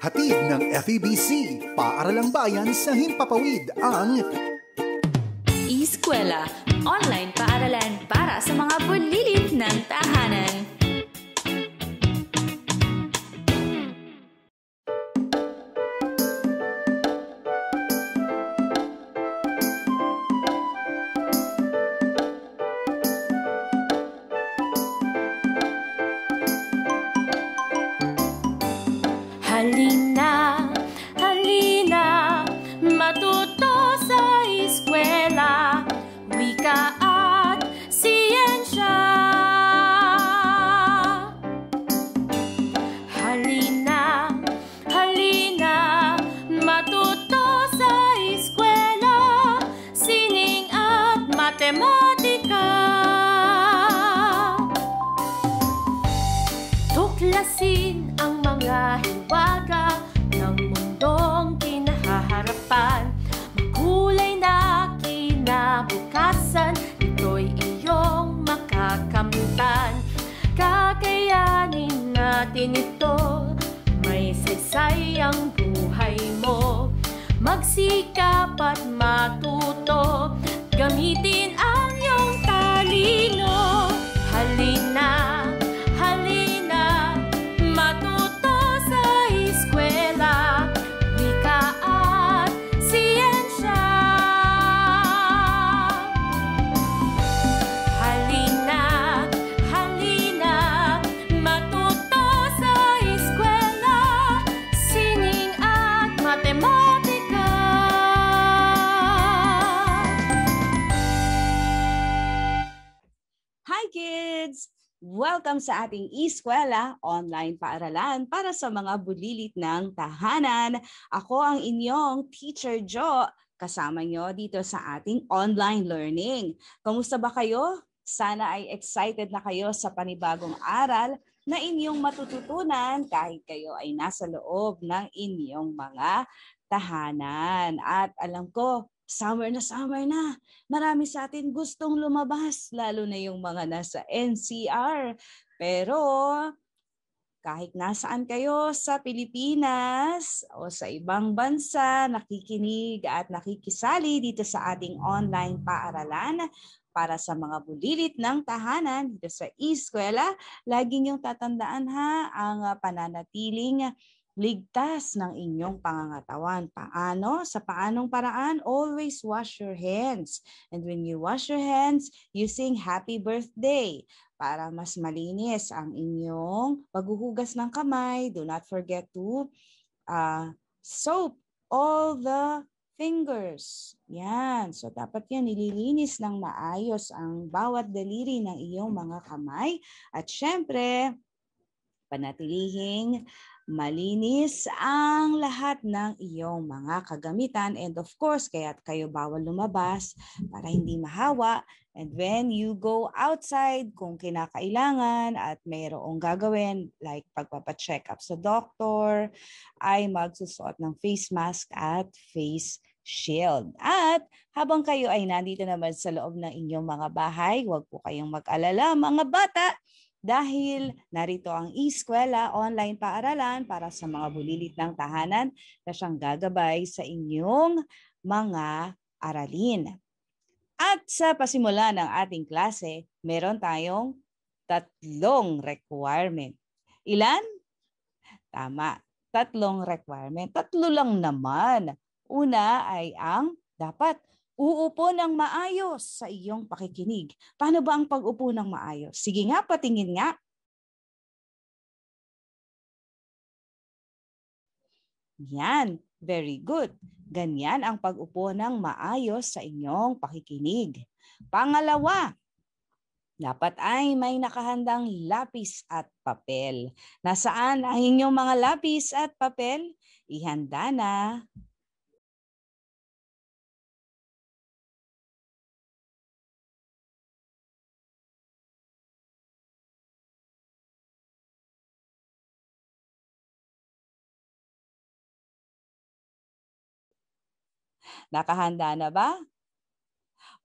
Hatid ng FEBC, Paaralang Bayan sa Himpapawid ang Eskwela, online paaralan para sa mga bulilit ng tahanan. Halina, halina, matuto sa eskwela, wika at siyensya. Halina, halina, matuto sa eskwela, sining at matematika. Tuklasin ang mga hiwaga ng mundong kinahaharapan. Magkulay na kinabukasan, ito'y iyong makakamtan. Kakayanin natin ito, may saysay ang buhay mo. Magsikap at matuto, gamitin ang iyong talino. Halina, halina, matuto sa eskwela, wika at siyensya. Halina, halina, matuto sa eskwela, sining at matematika. Hi kids! Welcome sa ating Eskwela, online paaralan para sa mga bulilit ng tahanan. Ako ang inyong Teacher Jo, kasama nyo dito sa ating online learning. Kamusta ba kayo? Sana ay excited na kayo sa panibagong aral na inyong matututunan kahit kayo ay nasa loob ng inyong mga tahanan. At alam ko, summer na. Marami sa atin gustong lumabas, lalo na yung mga nasa NCR. Pero kahit nasaan kayo sa Pilipinas o sa ibang bansa, nakikinig at nakikisali dito sa ating online paaralan para sa mga bulilit ng tahanan dito sa Eskwela, lagi niyong tatandaan ang pananatiling ligtas ng inyong pangangatawan. Paano? Sa paanong paraan? Always wash your hands. And when you wash your hands, you sing happy birthday. Para mas malinis ang inyong paghuhugas ng kamay, do not forget to soap all the fingers. Yan. So dapat yan, nililinis ng maayos ang bawat daliri ng iyong mga kamay. At syempre, panatilihing malinis ang lahat ng iyong mga kagamitan. And of course, kaya kayo bawal lumabas para hindi mahawa. And when you go outside, kung kinakailangan at mayroong gagawin like pagpapacheck up sa doktor, ay magsusuot ng face mask at face shield. At habang kayo ay nandito naman sa loob ng inyong mga bahay, huwag po kayong mag-alala mga bata, dahil narito ang Eskwela, online paaralan para sa mga bulilit ng tahanan na siyang gagabay sa inyong mga aralin. At sa pasimula ng ating klase, meron tayong 3 requirement. Ilan? Tama, 3 requirement. 3 lang naman. Una ay ang dapat uupo ng maayos sa iyong pakikinig. Paano ba ang pag-upo ng maayos? Sige nga, patingin nga. Yan, very good. Ganyan ang pag-upo ng maayos sa inyong pakikinig. Pangalawa, dapat ay may nakahandang lapis at papel. Nasaan ang inyong mga lapis at papel? Ihanda na. Nakahanda na ba?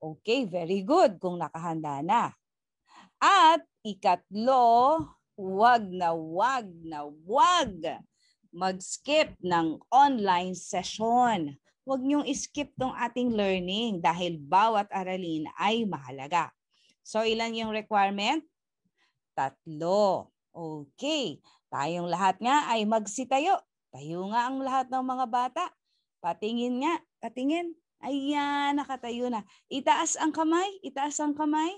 Okay, very good kung nakahanda na. At ikatlo, wag mag-skip ng online session. Huwag niyong skip tong ating learning dahil bawat aralin ay mahalaga. So, ilan yung requirement? 3. Okay. Tayong lahat nga ay magsitayo. Tayo nga ang lahat ng mga bata. Patingin nga. Patingin. Ayan, nakatayo na. Itaas ang kamay. Itaas ang kamay.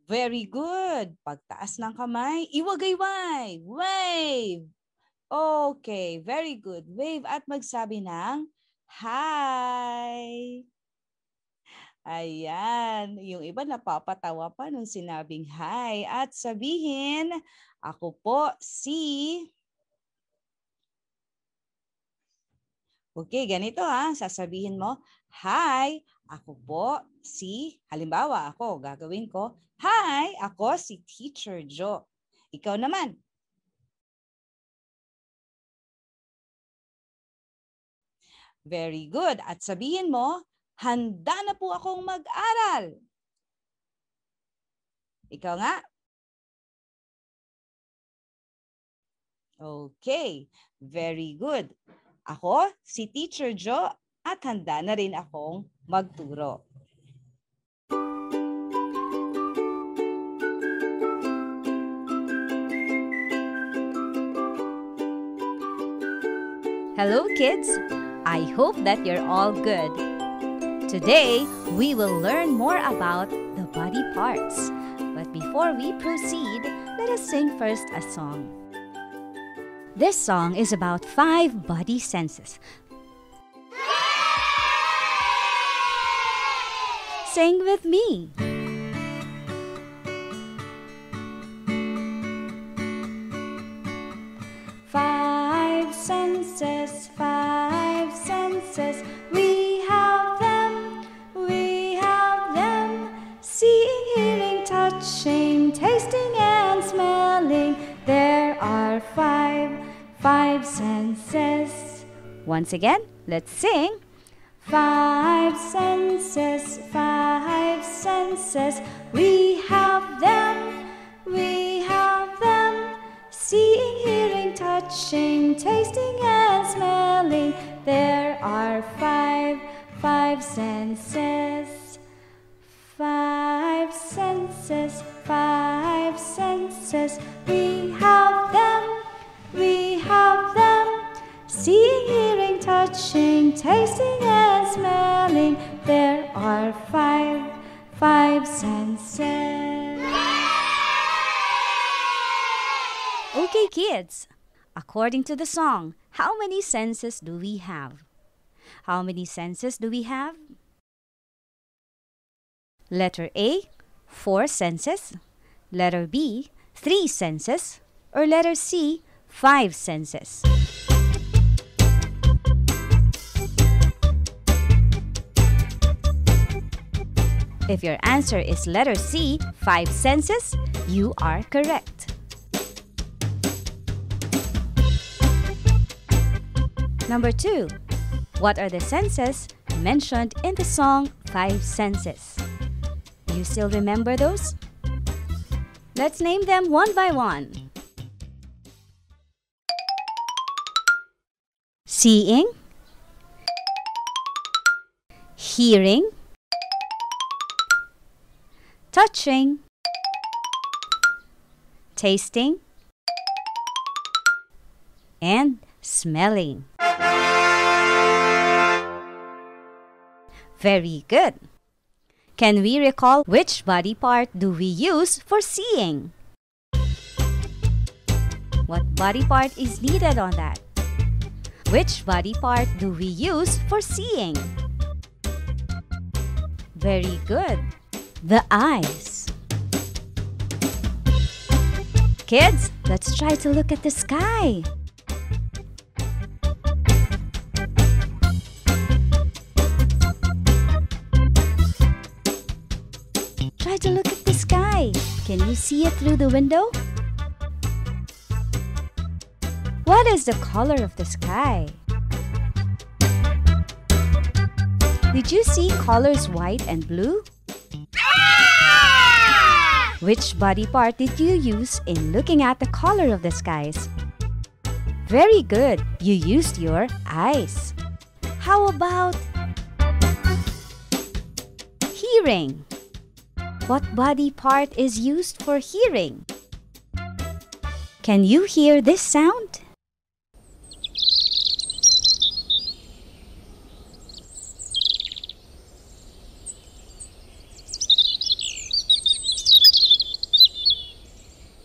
Very good. Pagtaas ng kamay, iwagayway. Wave. Okay, very good. Wave at magsabi ng hi. Ayan. Yung iba napapatawa pa nung sinabing hi. At sabihin, ako po si... Okay, ganito ha. Sasabihin mo, hi, ako po si... Halimbawa, ako, gagawin ko, hi, ako si Teacher Jo. Ikaw naman. Very good. At sabihin mo, handa na po akong mag-aral. Ikaw nga. Okay. Very good. Ako, si Teacher Jo, at handa na rin akong magturo. Hello kids! I hope that you're all good. Today, we will learn more about the body parts. But before we proceed, let us sing first a song. This song is about 5 body senses. Sing with me. Five senses, we have them, seeing, hearing, touching, tasting and smelling. There are five senses. Once again, let's sing. 5 senses, we have them, seeing, hearing, touching, tasting and smelling. There are five senses. 5 senses, we have them, seeing, hearing, touching, tasting and smelling. There are five senses. Okay, kids. According to the song, how many senses do we have? How many senses do we have? Letter A, 4 senses. Letter B, 3 senses. Or letter C, 5 senses. If your answer is letter C, 5 senses, you are correct. Number 2. What are the senses mentioned in the song 5 Senses? You still remember those? Let's name them one by one. Seeing, hearing, touching, tasting, and smelling. Very good. Can we recall which body part do we use for seeing? What body part is needed on that? Which body part do we use for seeing? Very good. The eyes. Kids, let's try to look at the sky. Try to look at the sky. Can you see it through the window? What is the color of the sky? Did you see colors white and blue? Which body part did you use in looking at the color of the skies? Very good. You used your eyes. How about hearing? What body part is used for hearing? Can you hear this sound?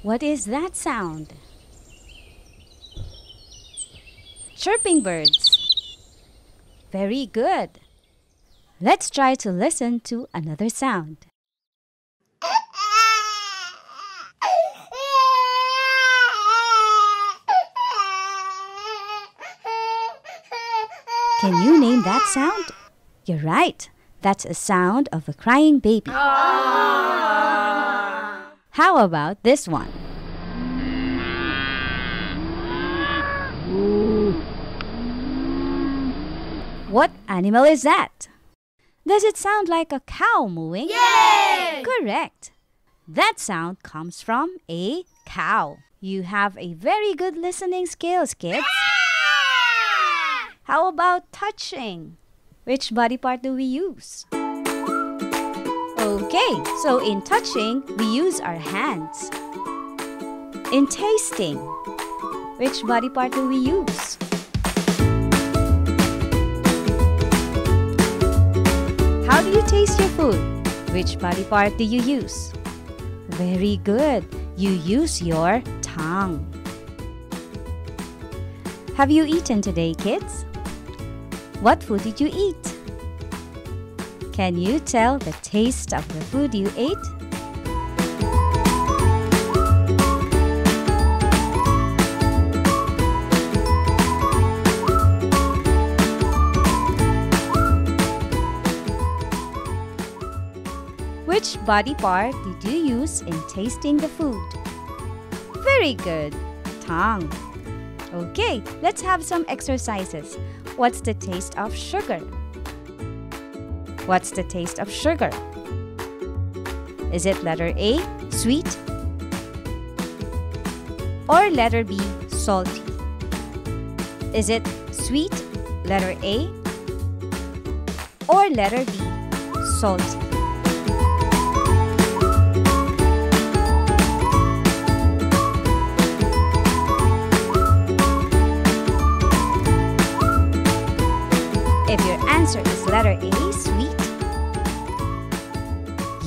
What is that sound? Chirping birds. Very good. Let's try to listen to another sound. Can you name that sound? You're right. That's a sound of a crying baby. How about this one? What animal is that? Does it sound like a cow mooing? Yay! Correct. That sound comes from a cow. You have a very good listening skills, kids. How about touching? Which body part do we use? Okay, so in touching, we use our hands. In tasting, which body part do we use? How do you taste your food? Which body part do you use? Very good. You use your tongue. Have you eaten today, kids? What food did you eat? Can you tell the taste of the food you ate? Which body part did you use in tasting the food? Very good. Tongue. Okay, let's have some exercises. What's the taste of sugar? What's the taste of sugar? Is it letter A, sweet? Or letter B, salty? Is it sweet, letter A? Or letter B, salty? If your answer is letter A, sweet,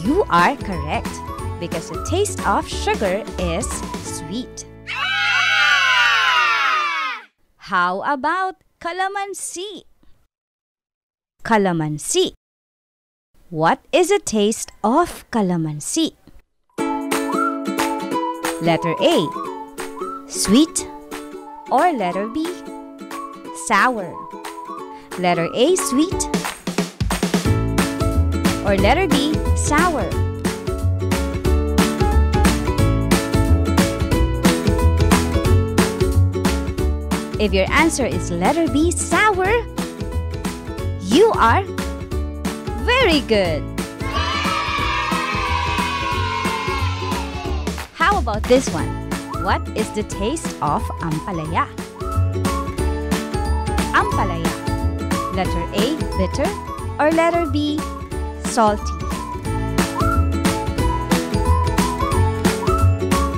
you are correct because the taste of sugar is sweet. How about calamansi? Calamansi. What is the taste of calamansi? Letter A, sweet, or letter B, sour? Letter A, sweet, or letter B, sour? If your answer is letter B, sour, you are very good. How about this one? What is the taste of ampalaya? Ampalaya. Letter A, bitter, or letter B, salty?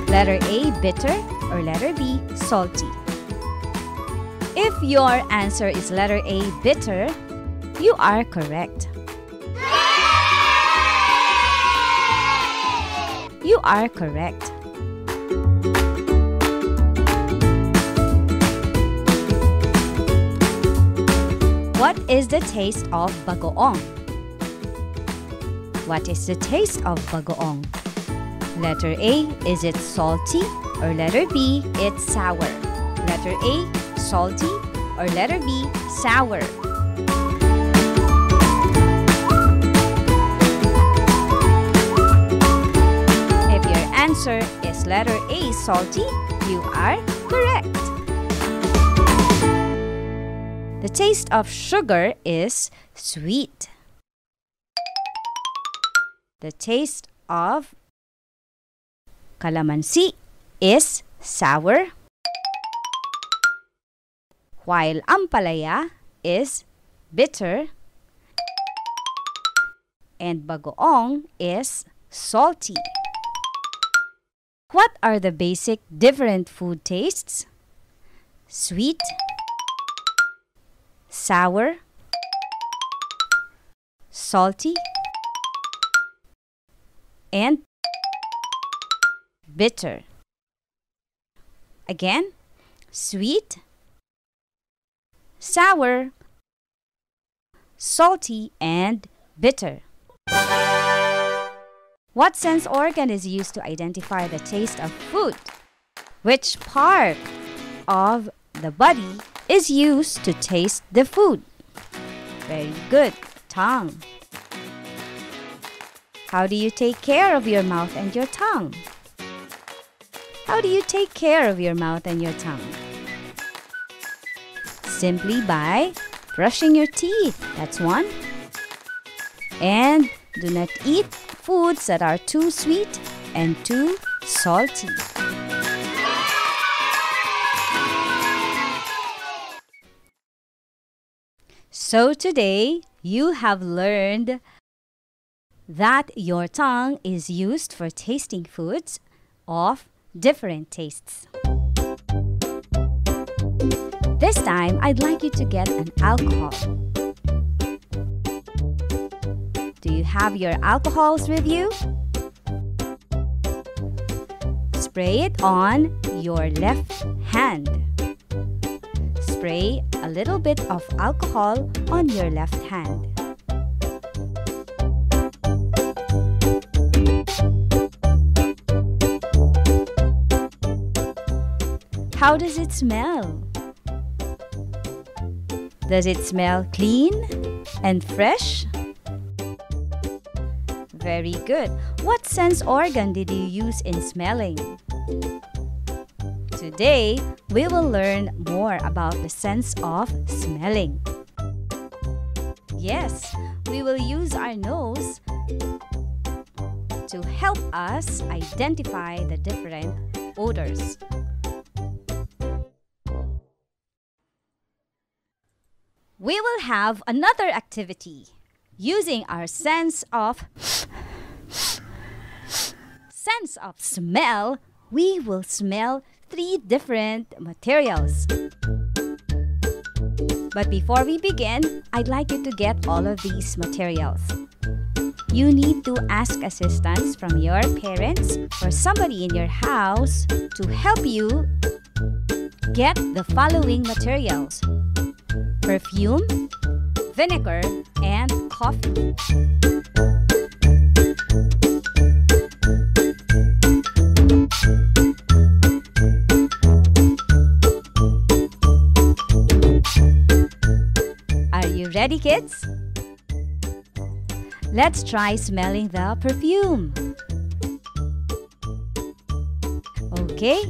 Letter A, bitter, or letter B, salty? If your answer is letter A, bitter, you are correct. You are correct. What is the taste of bagoong? What is the taste of bagoong? Letter A, is it salty? Or letter B, it's sour? Letter A, salty, or letter B, sour? If your answer is letter A, salty, you are correct. The taste of sugar is sweet. The taste of Calamansi is sour, while ampalaya is bitter, and bagoong is salty. What are the basic different food tastes? Sweet, sour, salty, and bitter. Again, sweet, sour, salty, and bitter. What sense organ is used to identify the taste of food? Which part of the body is used to taste the food? Very good. Tongue. How do you take care of your mouth and your tongue? How do you take care of your mouth and your tongue? Simply by brushing your teeth. That's one. And do not eat foods that are too sweet and too salty. So today, you have learned that your tongue is used for tasting foods of different tastes. This time, I'd like you to get an alcohol. Do you have your alcohols with you? Spray it on your left hand. Spray a little bit of alcohol on your left hand. How does it smell? Does it smell clean and fresh? Very good. What sense organ did you use in smelling? Today, we will learn more about the sense of smelling. Yes, we will use our nose to help us identify the different odors. We will have another activity. Using our sense of smell, we will smell 3 different materials. But before we begin, I'd like you to get all of these materials. You need to ask assistance from your parents or somebody in your house to help you get the following materials: perfume, vinegar, and coffee. Are you ready, kids? Let's try smelling the perfume. Okay.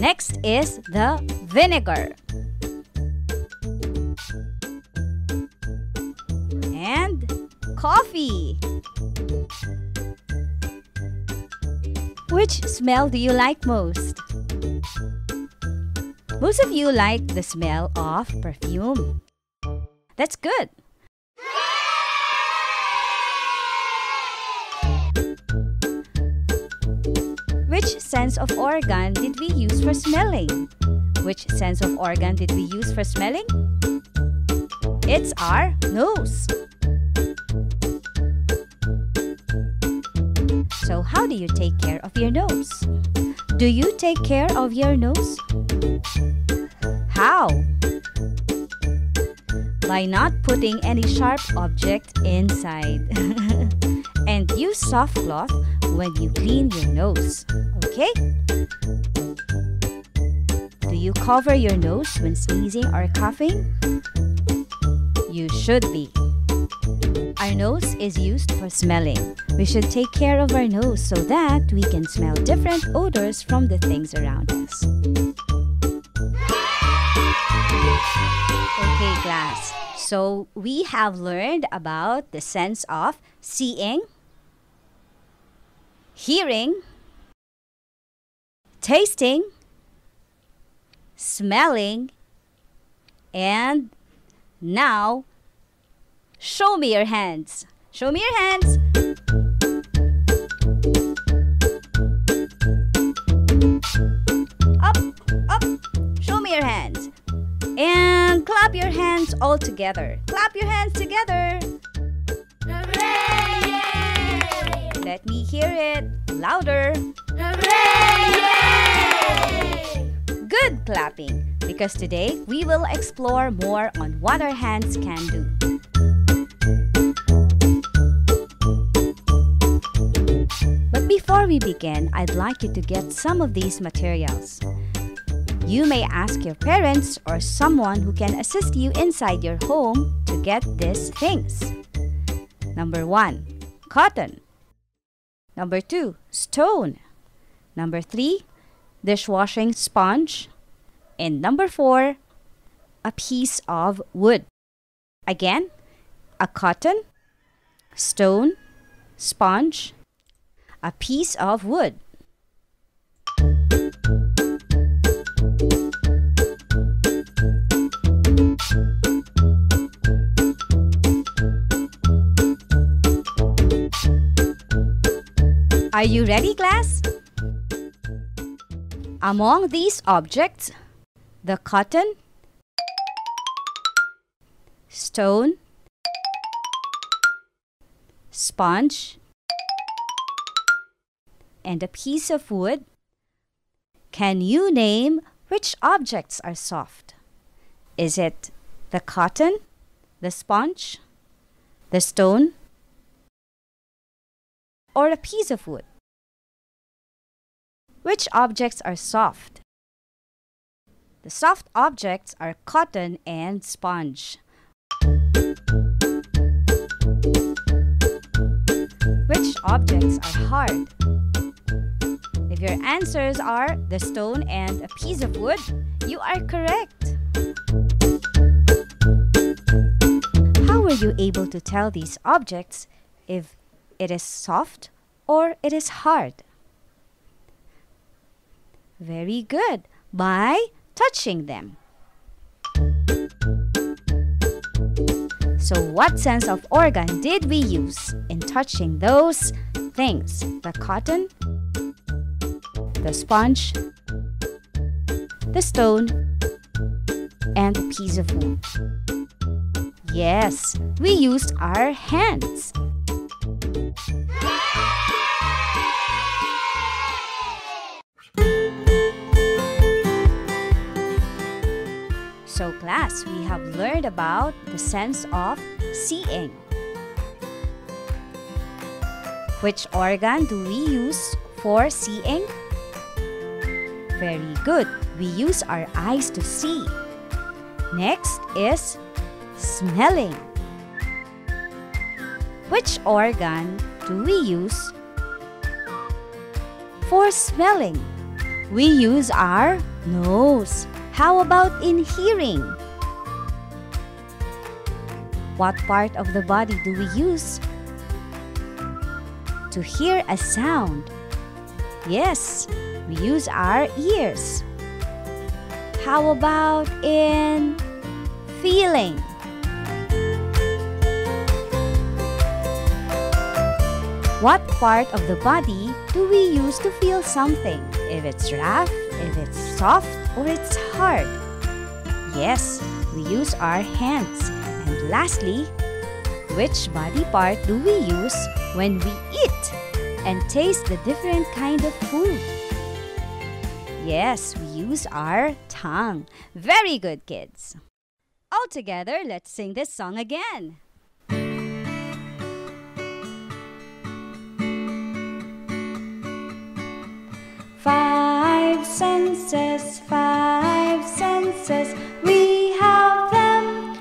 Next is the vinegar. And coffee. Which smell do you like most? Most of you like the smell of perfume. That's good. Which sense of organ did we use for smelling? Which sense of organ did we use for smelling? It's our nose. So how do you take care of your nose? Do you take care of your nose? How? By not putting any sharp object inside. And use soft cloth when you clean your nose. Okay? Do you cover your nose when sneezing or coughing? You should be. Our nose is used for smelling. We should take care of our nose so that we can smell different odors from the things around us. Okay, class. So we have learned about the sense of seeing, hearing, tasting, smelling, and now show me your hands. Show me your hands. Up, up. Show me your hands. And clap your hands all together. Clap your hands together. Hooray! Let me hear it louder. Hooray! Good clapping, because today we will explore more on what our hands can do. But before we begin, I'd like you to get some of these materials. You may ask your parents or someone who can assist you inside your home to get these things. Number 1, cotton. Number 2, stone. Number 3, dishwashing sponge. And number 4, a piece of wood. Again, a cotton, stone, sponge, a piece of wood. Are you ready, class? Among these objects, the cotton, stone, sponge, and a piece of wood, can you name which objects are soft? Is it the cotton, the sponge, the stone, or a piece of wood? Which objects are soft? The soft objects are cotton and sponge. Which objects are hard? If your answers are the stone and a piece of wood, you are correct. How were you able to tell these objects if it is soft or it is hard? Very good. By touching them. So what sense of organ did we use in touching those things? The cotton, the sponge, the stone, and the piece of wood. Yes, we used our hands. So class, we have learned about the sense of seeing. Which organ do we use for seeing? Very good. We use our eyes to see. Next is smelling. Which organ do we use for smelling? We use our nose. How about in hearing? What part of the body do we use to hear a sound? Yes, we use our ears. How about in feeling? What part of the body do we use to feel something? If it's rough, if it's soft, or it's hard? Yes, we use our hands. And lastly, which body part do we use when we eat and taste the different kind of food? Yes, we use our tongue. Very good, kids. All together, let's sing this song again. Five senses, we have them,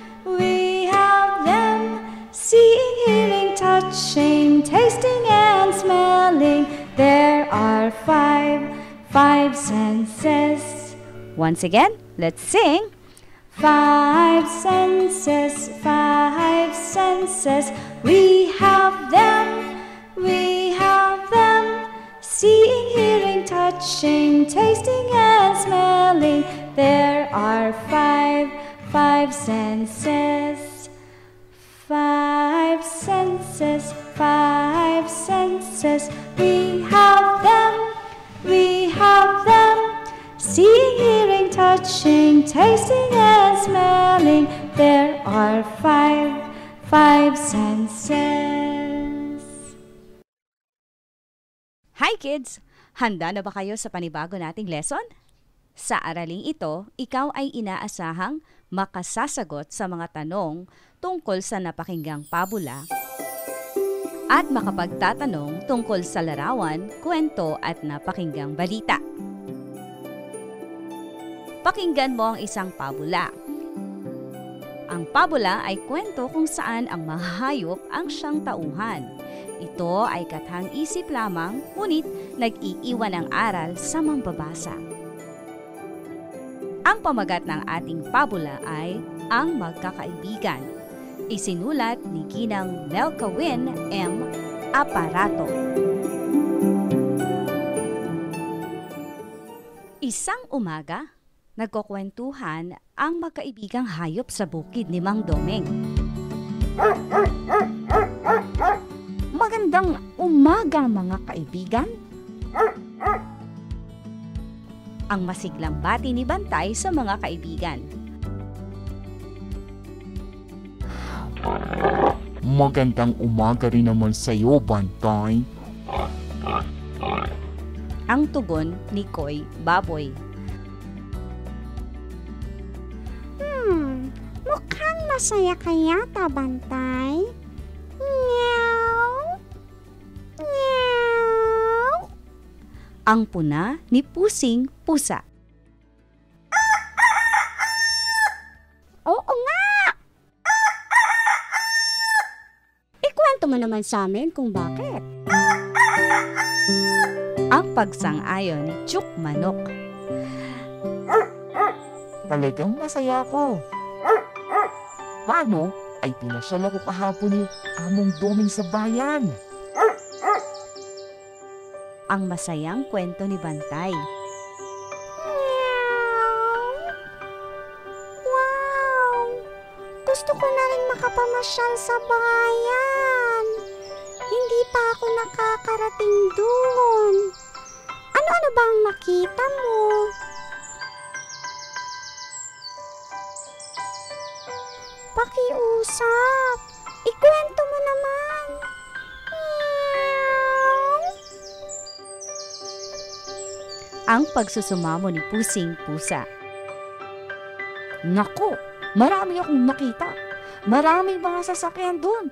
seeing, hearing, touching, tasting and smelling. There are five senses. Once again, let's sing. Five senses, we have them, seeing, hearing, touching, tasting and smelling. There are five senses. Five senses, five senses. We have them. Seeing, hearing, touching, tasting and smelling. There are five senses. Hi kids! Handa na ba kayo sa panibago nating lesson? Sa araling ito, ikaw ay inaasahang makasasagot sa mga tanong tungkol sa napakinggang pabula at makapagtatanong tungkol sa larawan, kwento at napakinggang balita. Pakinggan mo ang isang pabula. Ang pabula ay kwento kung saan ang mga hayop ang siyang tauhan. Ito ay kathang-isip lamang, ngunit nag-iiwan ng aral sa mambabasa. Ang pamagat ng ating pabula ay Ang Magkakaibigan. Isinulat ni Ginang Melkawin M. Aparato. Isang umaga, nagkukwentuhan ang magkaibigang hayop sa bukid ni Mang Domeng. Magandang umaga mga kaibigan. Ang masiglang bati ni Bantay sa mga kaibigan. Magandang umaga rin naman sa iyo, Bantay. Ang tugon ni Koy Baboy. Mukhang masaya ka yata, Bantay. Meow. Meow. Ang puna ni Pusing Pusa. Oo nga! Ikwento mo naman sa amin kung bakit. Ang pagsang-ayon ni Chuk Manok. Talagang masaya ako. Paano ay pinasyal ako kahapon ni Among Domeng sa bayan. Ang masayang kwento ni Bantay. Wow! Gusto ko na rin makapamasyal sa bayan. Hindi pa ako nakakarating doon. Ano-ano ba ang nakita mo? Pakiusap. Ikwento mo naman. Meow. Ang pagsusumamo ni Pusing Pusa. Naku, marami akong nakita. Maraming mga sasakyan doon.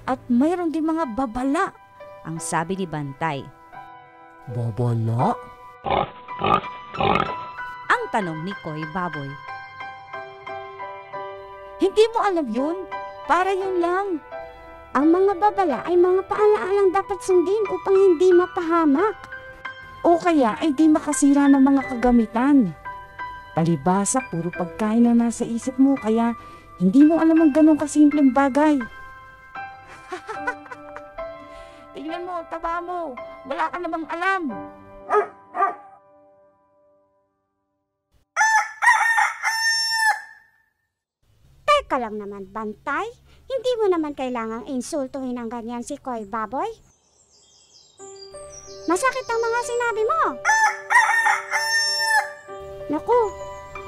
At mayroon din mga babala. Ang sabi ni Bantay. Babala? Ang tanong ni Koy Baboy. Hindi mo alam yun? Para yun lang. Ang mga babala ay mga paalaalang dapat sundin upang hindi mapahamak. O kaya ay di makasira ng mga kagamitan. Palibasa, puro pagkain na nasa isip mo, kaya hindi mo alam ang ganong kasimpleng bagay. Tingnan mo, taba mo. Wala ka namang alam. Teka lang naman, Bantay. Hindi mo naman kailangang insultuhin ng ganyan si Koy Baboy. Masakit ang mga sinabi mo. Naku,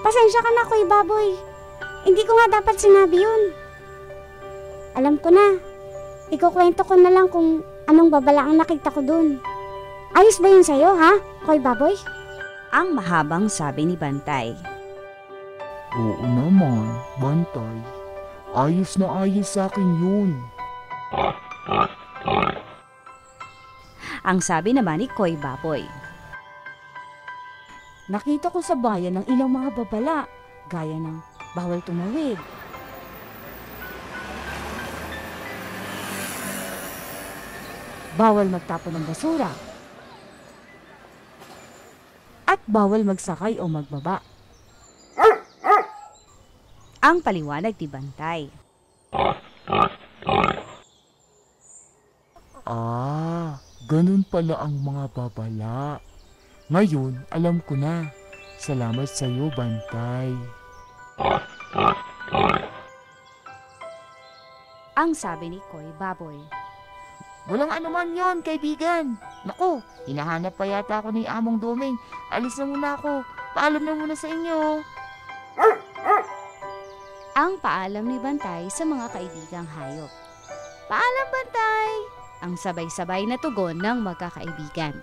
pasensya ka na, Koy Baboy. Hindi ko nga dapat sinabi yun. Alam ko na. Ikukwento ko na lang kung anong babala ang nakita ko dun. Ayos ba yun sa'yo, ha, Koy Baboy? Ang mahabang sabi ni Bantay. Oo naman, Bantay. Ayos na ayos sa akin yun. Ang sabi naman ni Koy Baboy. Nakita ko sa bayan ng ilang mga babala, gaya ng bawal tumawid. Bawal magtapon ng basura. At bawal magsakay o magbaba. Ang paliwanag ni Bantay. Ganun pala ang mga babala. Ngayon, alam ko na. Salamat sa iyo, Bantay. Ang sabi ni Koy Baboy. Walang anuman yon, kaibigan. Naku, hinahanap pa yata ako ni Among Doming. Alis na muna ako. Paalam na muna sa inyo. Ang paalam ni Bantay sa mga kaibigang hayop. Paalam, Bantay! Ang sabay-sabay na tugon ng magkakaibigan.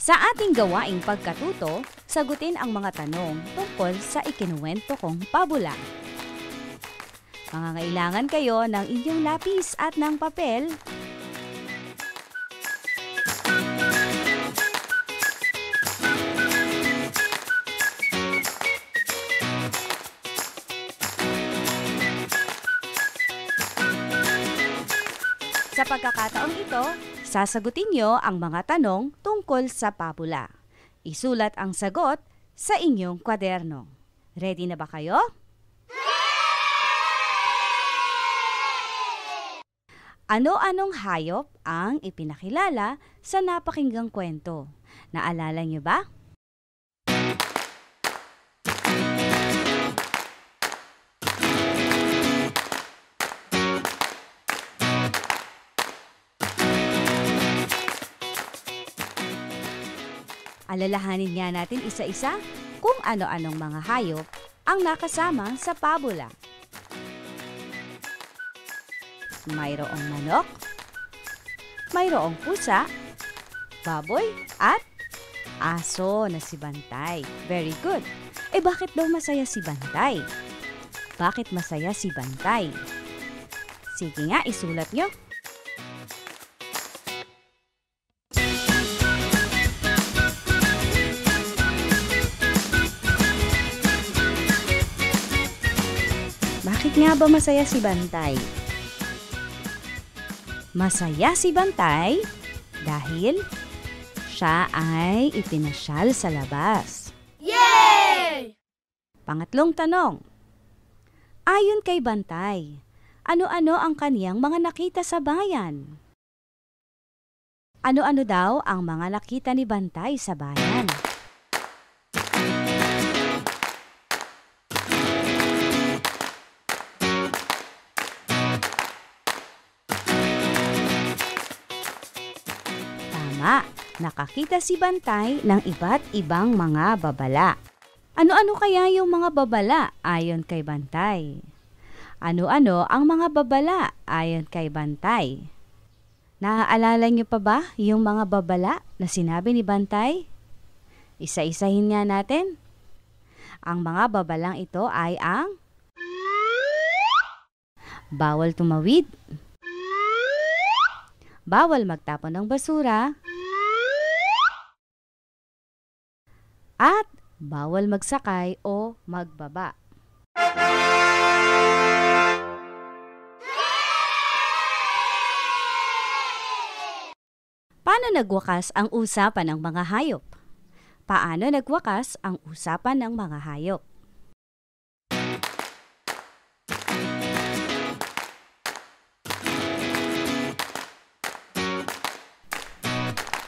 Sa ating gawaing pagkatuto, sagutin ang mga tanong tungkol sa ikinuwento kong pabula. Mangangailangan kayo ng inyong lapis at ng papel. Sa pagkakataong ito, sasagutin niyo ang mga tanong tungkol sa pabula. Isulat ang sagot sa inyong kwaderno. Ready na ba kayo? Ano-anong hayop ang ipinakilala sa napakinggang kwento? Naalala niyo ba? Alalahanin nga natin isa-isa kung ano-anong mga hayop ang nakasama sa pabula. Mayroong manok, mayroong pusa, baboy, at aso na si Bantay. Very good. Bakit daw masaya si Bantay? Bakit masaya si Bantay? Sige nga, isulat nyo. Bakit nga ba masaya si Bantay? Masaya si Bantay dahil siya ay ipinasyal sa labas. Yay! Pangatlong tanong. Ayon kay Bantay, ano-ano ang kaniyang mga nakita sa bayan? Ano-ano daw ang mga nakita ni Bantay sa bayan? Nakakita si Bantay ng iba't ibang mga babala. Ano-ano kaya yung mga babala ayon kay Bantay? Ano-ano ang mga babala ayon kay Bantay? Naaalala niyo pa ba yung mga babala na sinabi ni Bantay? Isa-isahin nga natin. Ang mga babalang ito ay ang bawal tumawid, bawal magtapon ng basura, at bawal magsakay o magbaba. Paano nagwakas ang usapan ng mga hayop? Paano nagwakas ang usapan ng mga hayop?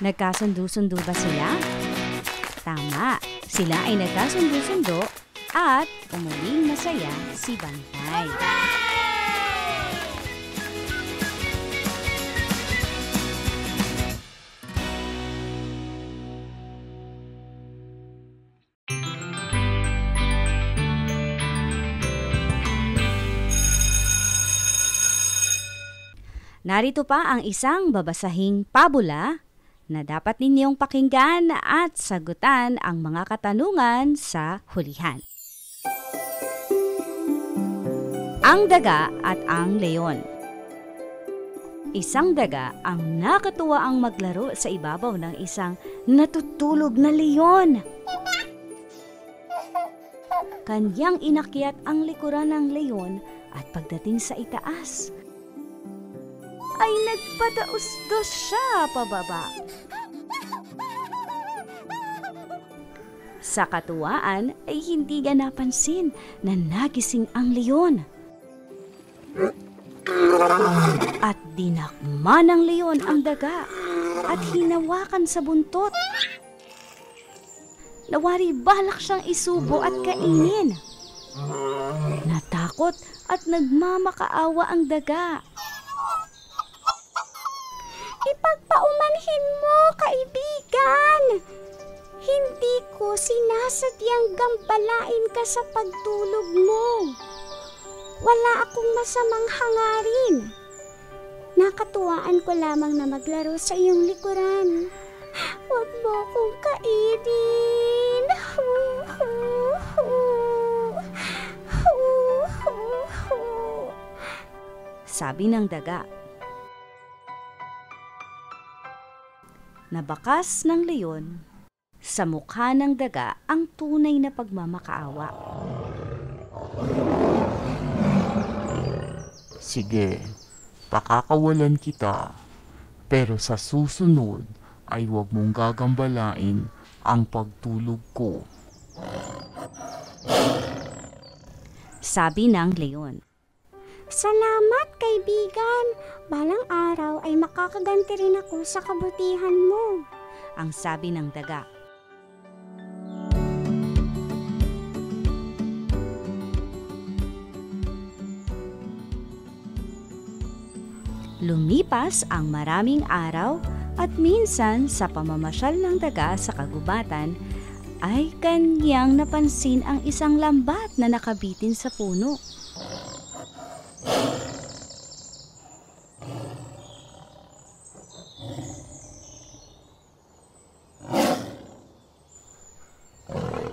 Nagkasundo-sundo ba sila? Tama, sila ay nagkasundo-sundo at umuwing masaya si Bantay. Narito pa ang isang babasahing pabula na dapat ninyong pakinggan at sagutan ang mga katanungan sa hulihan. Ang daga at ang leon. Isang daga ang nakatuwaang maglaro sa ibabaw ng isang natutulog na leon. Kanyang inakyat ang likuran ng leon at pagdating sa itaas, ay nagpatausdos siya pababa. Sa katuwaan ay hindi niya napansin na nagising ang leon. At dinakma ng leon ang daga at hinawakan sa buntot. Nawari balak siyang isubo at kainin. Natakot at nagmamakaawa ang daga. Ipagpaumanhin mo, kaibigan. Hindi ko sinasadyang gambalain ka sa pagtulog mo. Wala akong masamang hangarin. Nakatuwaan ko lamang na maglaro sa iyong likuran. Huwag mo akong kainin. Sabi ng daga. Nabakas ng leon sa mukha ng daga ang tunay na pagmamakaawa. Sige, pakakawalan kita. Pero sa susunod ay huwag mong gagambalain ang pagtulog ko. Sabi ng leon. Salamat, kaibigan. Balang araw ay makakaganti rin ako sa kabutihan mo. Ang sabi ng daga. Lumipas ang maraming araw at minsan sa pamamasyal ng daga sa kagubatan ay kanyang napansin ang isang lambat na nakabitin sa puno.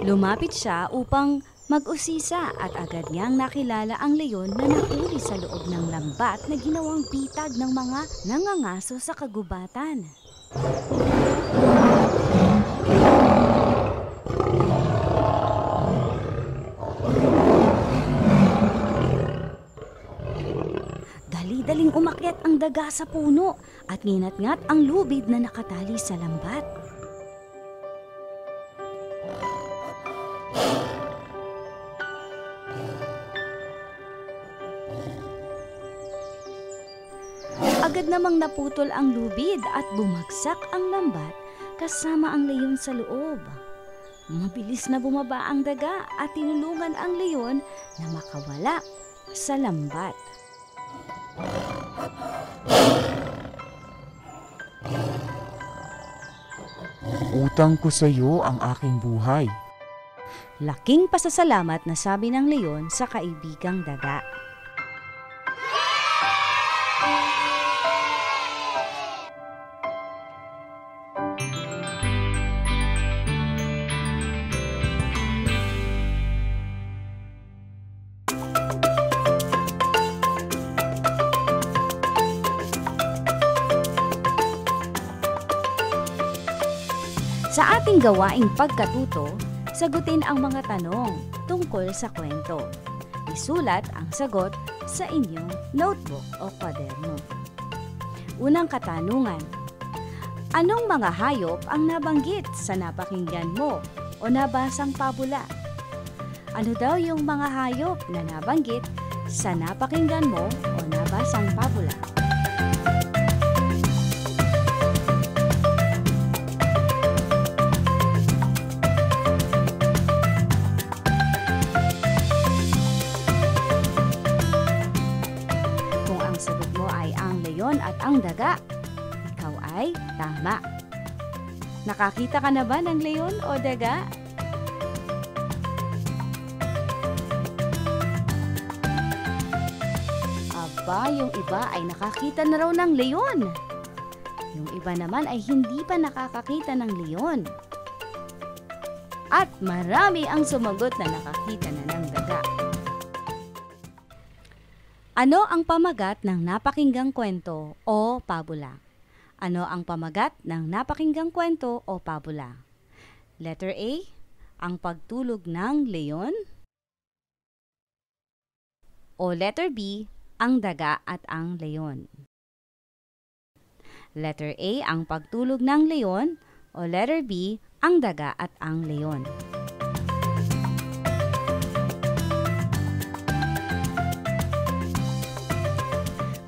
Lumapit siya upang mag-usisa at agad niyang nakilala ang leon na nahuli sa loob ng lambat na ginawang bitag ng mga nangangaso sa kagubatan. Dali-daling umakyat ang daga sa puno at nginat-ngat ang lubid na nakatali sa lambat. Agad namang naputol ang lubid at bumagsak ang lambat kasama ang leon sa loob. Mabilis na bumaba ang daga at tinulungan ang leon na makawala sa lambat. Utang ko sa iyo ang aking buhay. Laking pasasalamat na sabi ng leon sa kaibigang daga. Sa ating gawaing pagkatuto, sagutin ang mga tanong tungkol sa kwento. Isulat ang sagot sa inyong notebook o kwaderno. Unang katanungan, anong mga hayop ang nabanggit sa napakinggan mo o nabasang pabula? Ano daw yung mga hayop na nabanggit sa napakinggan mo o nabasang pabula? At ang daga, ikaw ay tama. Nakakita ka na ba ng leon o daga? Aba, yung iba ay nakakita na raw ng leon. Yung iba naman ay hindi pa nakakakita ng leon. At marami ang sumagot na nakakita na ng daga. Ano ang pamagat ng napakinggang kwento o pabula? Ano ang pamagat ng napakinggang kwento o pabula? Letter A, ang pagtulog ng leon. O letter B, ang daga at ang leon. Letter A, ang pagtulog ng leon. O letter B, ang daga at ang leon.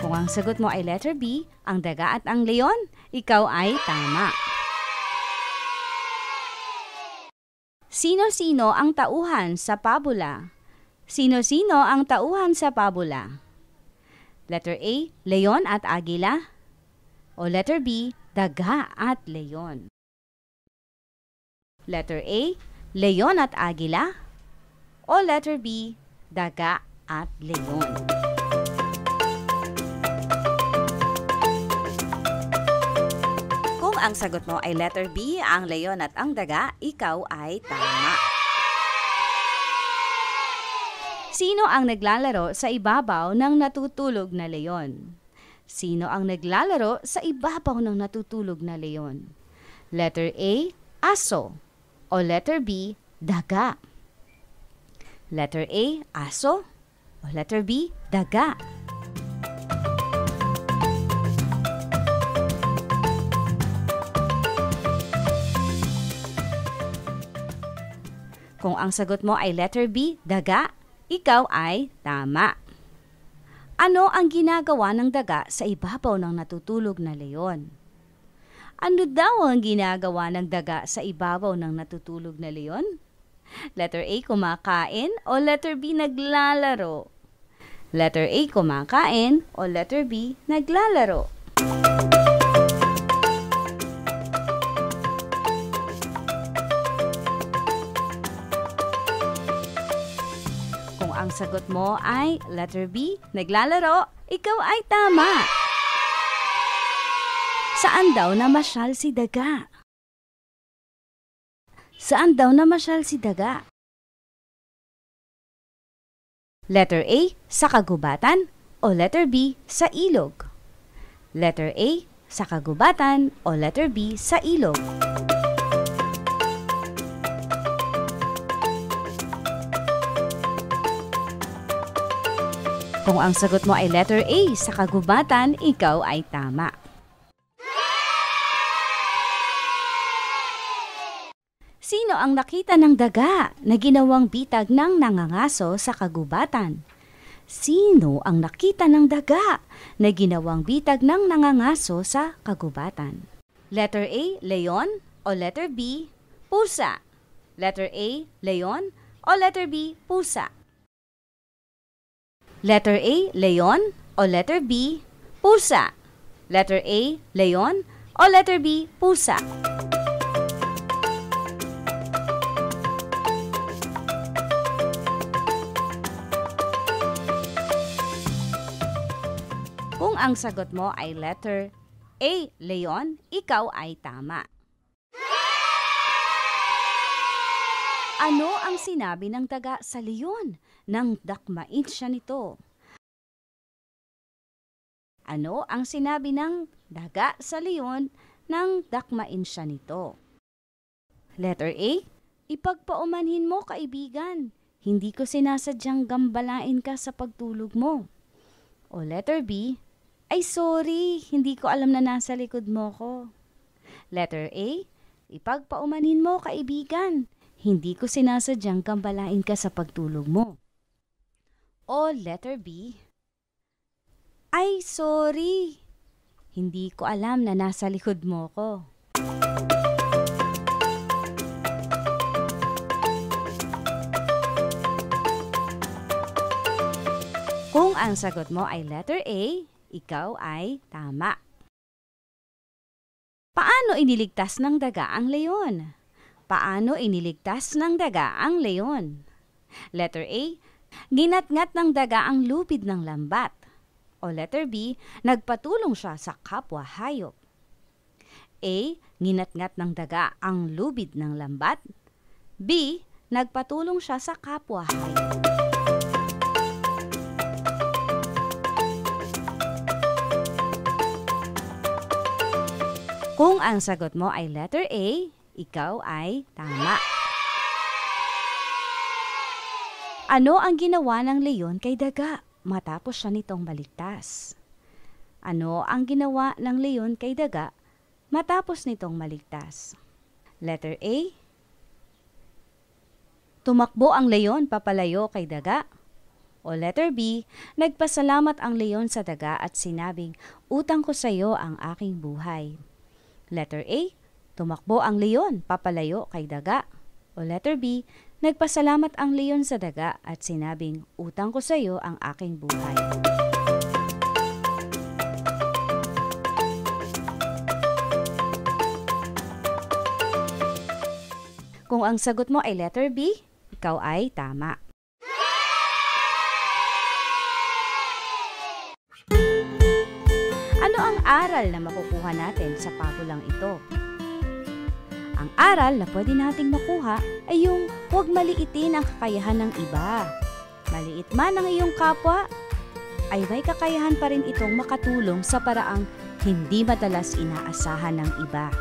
Kung ang sagot mo ay letter B, ang daga at ang leon, ikaw ay tama. Sino-sino ang tauhan sa pabula? Sino-sino ang tauhan sa pabula? Letter A, leon at agila. O letter B, daga at leon. Letter A, leon at agila. O letter B, daga at leon. Kung ang sagot mo ay letter B, ang leon at ang daga, ikaw ay tama. Sino ang naglalaro sa ibabaw ng natutulog na leon? Sino ang naglalaro sa ibabaw ng natutulog na leon? Letter A, aso. O letter B, daga. Letter A, aso. O letter B, daga. Kung ang sagot mo ay letter B, daga, ikaw ay tama. Ano ang ginagawa ng daga sa ibabaw ng natutulog na leon? Ano daw ang ginagawa ng daga sa ibabaw ng natutulog na leon? Letter A, kumakain. O letter B, naglalaro? Letter A, kumakain. O letter B, naglalaro? Kung ang sagot mo ay letter B, naglalaro, ikaw ay tama. Saan daw namasyal si daga? Saan daw namasyal si daga? Letter A, sa kagubatan. O letter B, sa ilog? Letter A, sa kagubatan. O letter B, sa ilog? Kung ang sagot mo ay letter A, sa kagubatan, ikaw ay tama. Sino ang nakita ng daga na ginawang bitag ng nangangaso sa kagubatan? Sino ang nakita ng daga na ginawang bitag ng nangangaso sa kagubatan? Letter A, leon. O letter B, pusa? Letter A, leon. O letter B, pusa? Letter A, leon. O letter B, pusa? Letter A, leon. O letter B, pusa? Kung ang sagot mo ay letter A, leon, ikaw ay tama. Ano ang sinabi ng daga sa leon nang dakmain siya nito? Ano ang sinabi ng daga sa leon nang dakmain siya nito? Letter A, ipagpaumanhin mo kaibigan, hindi ko sinasadyang gambalain ka sa pagtulog mo. O letter B, ay sorry, hindi ko alam na nasa likod mo ko. Letter A, ipagpaumanhin mo kaibigan, hindi ko sinasadyang gambalain ka sa pagtulog mo. O letter B, ay sorry, hindi ko alam na nasa likod mo ko. Kung ang sagot mo ay letter A, ikaw ay tama. Paano iniligtas ng daga ang leon? Paano iniligtas ng daga ang leon? Letter A, ginatngat ng daga ang lubid ng lambat. O letter B, nagpatulong siya sa kapwa hayop. A, ginatngat ng daga ang lubid ng lambat. B, nagpatulong siya sa kapwa hayop. Kung ang sagot mo ay letter A, ikaw ay tama. Ano ang ginawa ng leon kay daga matapos siya nitong maligtas? Ano ang ginawa ng leon kay daga matapos nitong maligtas? Letter A, tumakbo ang leon papalayo kay daga. O letter B, nagpasalamat ang leon sa daga at sinabing, utang ko sa iyo ang aking buhay. Letter A, tumakbo ang leon papalayo kay daga. O letter B, nagpasalamat ang leon sa daga at sinabing, utang ko sa iyo ang aking buhay. Kung ang sagot mo ay letter B, ikaw ay tama. Ano ang aral na makukuha natin sa pabulang ito? Ang aral na pwede nating makuha ay yung huwag maliitin ang kakayahan ng iba. Maliit man ang iyong kapwa, ay may kakayahan pa rin itong makatulong sa paraang hindi madalas inaasahan ng iba.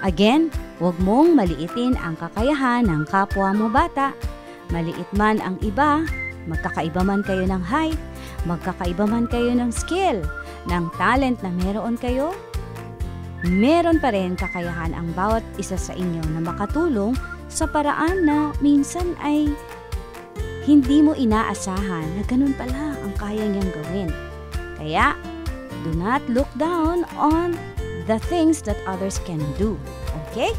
Again, huwag mong maliitin ang kakayahan ng kapwa mo bata. Maliit man ang iba, magkakaiba man kayo ng height, magkakaiba man kayo ng skill, ng talent na meron kayo, meron pa rin kakayahan ang bawat isa sa inyo na makatulong sa paraan na minsan ay hindi mo inaasahan na ganun pala ang kaya niyang gawin. Kaya, do not look down on the things that others can do. Okay?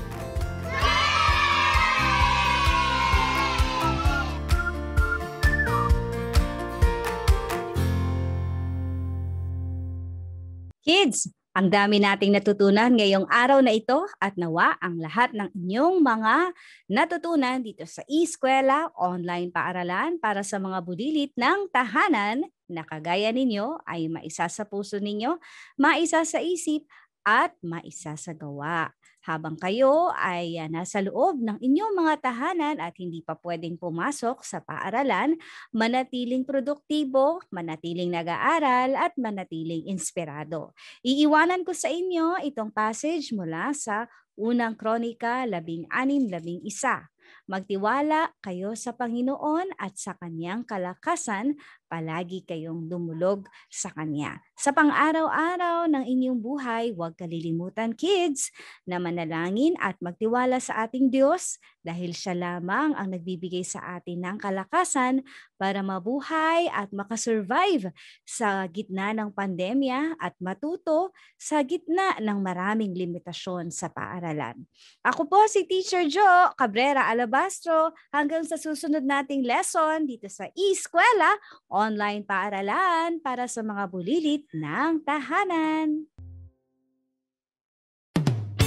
Kids, ang dami nating natutunan ngayong araw na ito at nawa ang lahat ng inyong mga natutunan dito sa e-eskwela, online paaralan para sa mga bulilit ng tahanan na kagaya ninyo ay maisa sa puso ninyo, maisa sa isip at maisa sa gawa. Habang kayo ay nasa loob ng inyong mga tahanan at hindi pa pwedeng pumasok sa paaralan, manatiling produktibo, manatiling nag-aaral at manatiling inspirado. Iiwanan ko sa inyo itong passage mula sa Unang Kronika 16:11. Magtiwala kayo sa Panginoon at sa Kanyang kalakasan, palagi kayong dumulog sa Kanya. Sa pang-araw-araw ng inyong buhay, huwag kalilimutan, kids, na manalangin at magtiwala sa ating Diyos dahil Siya lamang ang nagbibigay sa atin ng kalakasan para mabuhay at makasurvive sa gitna ng pandemya at matuto sa gitna ng maraming limitasyon sa paaralan. Ako po si Teacher Jo Cabrera Alabastro, hanggang sa susunod nating lesson dito sa e-eskwela, online paaralan para sa mga bulilit ng tahanan.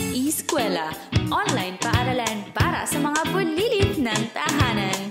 E-eskwela, online paaralan para sa mga bulilit ng tahanan.